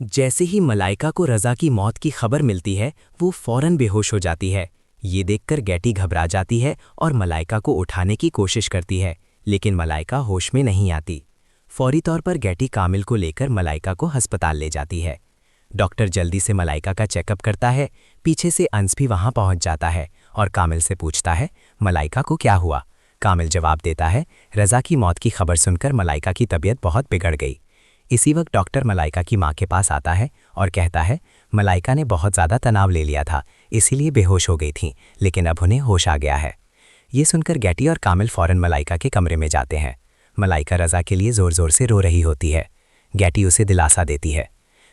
जैसे ही मलाइका को रज़ा की मौत की खबर मिलती है, वो फौरन बेहोश हो जाती है। ये देखकर गैटी घबरा जाती है और मलाइका को उठाने की कोशिश करती है, लेकिन मलाइका होश में नहीं आती। फौरी तौर पर गैटी कामिल को लेकर मलाइका को अस्पताल ले जाती है। डॉक्टर जल्दी से मलाइका का चेकअप करता है। पीछे से अंस भी वहां पहुंच जाता है और कामिल से पूछता है, मलाइका को क्या हुआ? कामिल जवाब देता है, रज़ा की मौत की खबर सुनकर मलाइका की तबीयत बहुत बिगड़ गई। इसी वक्त डॉक्टर मलाइका की मां के पास आता है और कहता है, मलाइका ने बहुत ज़्यादा तनाव ले लिया था, इसीलिए बेहोश हो गई थीं, लेकिन अब उन्हें होश आ गया है। ये सुनकर गैटी और कामिल फ़ौरन मलाइका के कमरे में जाते हैं। मलाइका रज़ा के लिए ज़ोर ज़ोर से रो रही होती है। गैटी उसे दिलासा देती है।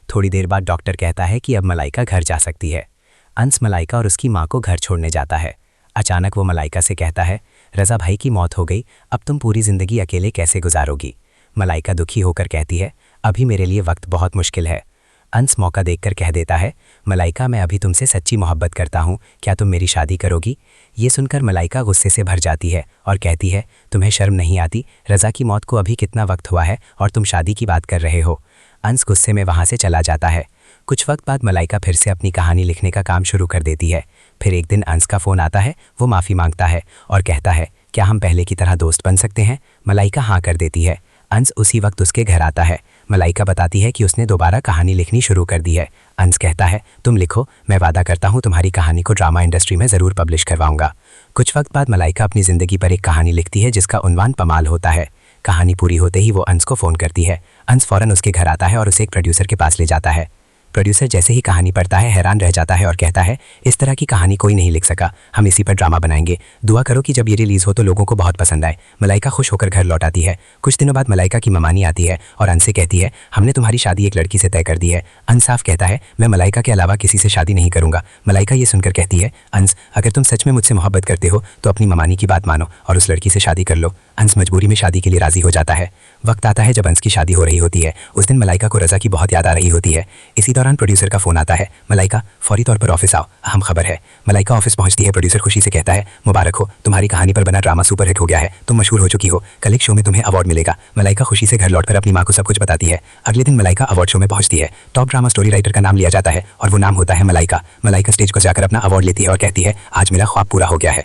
थोड़ी देर बाद डॉक्टर कहता है कि अब मलाइका घर जा सकती है। अंस मलाइका और उसकी माँ को घर छोड़ने जाता है। अचानक वो मलाइका से कहता है, रज़ा भाई की मौत हो गई, अब तुम पूरी ज़िंदगी अकेले कैसे गुजारोगी? मलाइका दुखी होकर कहती है, अभी मेरे लिए वक्त बहुत मुश्किल है। अंस मौका देखकर कह देता है, मलाइका मैं अभी तुमसे सच्ची मोहब्बत करता हूँ, क्या तुम मेरी शादी करोगी? ये सुनकर मलाइका गुस्से से भर जाती है और कहती है, तुम्हें शर्म नहीं आती? रज़ा की मौत को अभी कितना वक्त हुआ है और तुम शादी की बात कर रहे हो? अंस गुस्से में वहाँ से चला जाता है। कुछ वक्त बाद मलाइका फिर से अपनी कहानी लिखने का काम शुरू कर देती है। फिर एक दिन अंस का फ़ोन आता है। वो माफ़ी मांगता है और कहता है, क्या हम पहले की तरह दोस्त बन सकते हैं? मलाइका हाँ कर देती है। अंस उसी वक्त उसके घर आता है। मलाइका बताती है कि उसने दोबारा कहानी लिखनी शुरू कर दी है। अंस कहता है, तुम लिखो, मैं वादा करता हूँ तुम्हारी कहानी को ड्रामा इंडस्ट्री में ज़रूर पब्लिश करवाऊंगा। कुछ वक्त बाद मलाइका अपनी ज़िंदगी पर एक कहानी लिखती है जिसका उन्वान पमाल होता है। कहानी पूरी होते ही वो अंस को फ़ोन करती है। अंस फ़ौरन उसके घर आता है और उसे एक प्रोड्यूसर के पास ले जाता है। प्रोड्यूसर जैसे ही कहानी पढ़ता है हैरान रह जाता है और कहता है, इस तरह की कहानी कोई नहीं लिख सका, हम इसी पर ड्रामा बनाएंगे। दुआ करो कि जब ये रिलीज़ हो तो लोगों को बहुत पसंद आए। मलाइका खुश होकर घर लौट आती है। कुछ दिनों बाद मलाइका की ममानी आती है और अंस से कहती है, हमने तुम्हारी शादी एक लड़की से तय कर दी है। अंस साफ कहता है, मैं मलाइका के अलावा किसी से शादी नहीं करूँगा। मलाइका ये सुनकर कहती है, अंस अगर तुम सच में मुझसे मोहब्बत करते हो तो अपनी ममानी की बात मानो और उस लड़की से शादी कर लो। अंस मजबूरी में शादी के लिए राज़ी हो जाता है। वक्त आता है जब अंस की शादी हो रही होती है। उस दिन मलाइका को रज़ा की बहुत याद आ रही होती है। इसी दौरान प्रोड्यूसर का फ़ोन आता है, मलाइका फौरी तौर पर ऑफिस आओ, अहम खबर है। मलाइका ऑफिस पहुंचती है। प्रोड्यूसर खुशी से कहता है, मुबारक हो, तुम्हारी कहानी पर बना ड्रामा सुपरहिट हो गया है, तुम मशहूर हो चुकी हो, कल एक शो में तुम्हें अवार्ड मिलेगा। मलाइका खुशी से घर लौटकर अपनी माँ को सब कुछ बताती है। अगले दिन मलाइका अवार्ड शो में पहुंचती है। टॉप ड्रामा स्टोरी राइटर का नाम लिया जाता है और वो नाम होता है मलाइका। मलाइका स्टेज को जाकर अपना अवार्ड लेती है और कहती है, आज मेरा ख्वाब पूरा हो गया है।